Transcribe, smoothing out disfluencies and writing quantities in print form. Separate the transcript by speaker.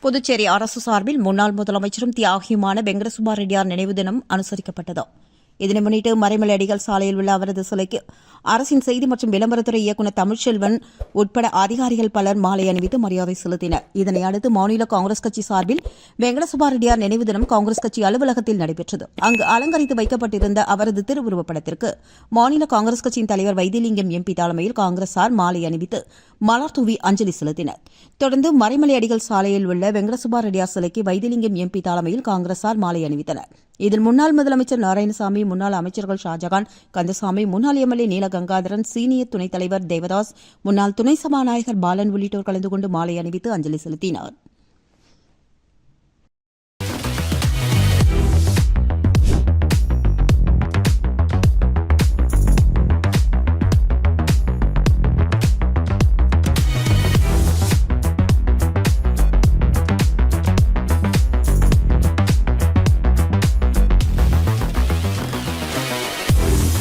Speaker 1: புதுச்சேரி அரசு சார்பில் முன்னாள் முதலமைச்சரும் தியாகியுமான வெங்கடசுப்பா ரெட்டியார் நினைவு தினம் அனுசரிக்கப்பட்டது. இதனை முன்னிட்டு மறைமலையடிகள் சாலையில் உள்ள அவரது சிலைக்கு அரசின் செய்தி மற்றும் விளம்பரத்துறை இயக்குநர் தமிழ்ச்செல்வன் உட்பட அதிகாரிகள் பலர் மாலை அணிவித்து மரியாதை செலுத்தினர். இதனையடுத்து மாநில காங்கிரஸ் கட்சி சார்பில் வெங்கடசுப்பா ரெட்டியார் நினைவு தினம் காங்கிரஸ் கட்சி அலுவலகத்தில் நடைபெற்றது. அங்கு அலங்கரித்து வைக்கப்பட்டிருந்த அவரது திருவுருவப் படத்திற்கு மாநில காங்கிரஸ் கட்சியின் தலைவர் வைத்திலிங்கம் எம்பி தலைமையில் காங்கிரசார் மாலை அணிவித்து மலர் தூவி அஞ்சலி செலுத்தினர். தொடர்ந்து மறைமலையடிகள் சாலையில் உள்ள வெங்கடசுப்பா ரெட்டியார் சிலைக்கு வைத்திலிங்கம் எம்பி தலைமையில் காங்கிரசார் மாலை அணிவித்தனர். இதில் முன்னாள் முதலமைச்சர் நாராயணசாமி, முன்னாள் அமைச்சர்கள் ஷாஜகான், கந்தசாமி, முன்னாள் எம்எல்ஏ நீலகங்காதரன், சீனியர் துணைத் தலைவர் தேவதாஸ், முன்னாள் துணை சபாநாயகர் பாலன் உள்ளிட்டோர் கலந்து கொண்டு மாலை அணிவித்து அஞ்சலி செலுத்தினர்.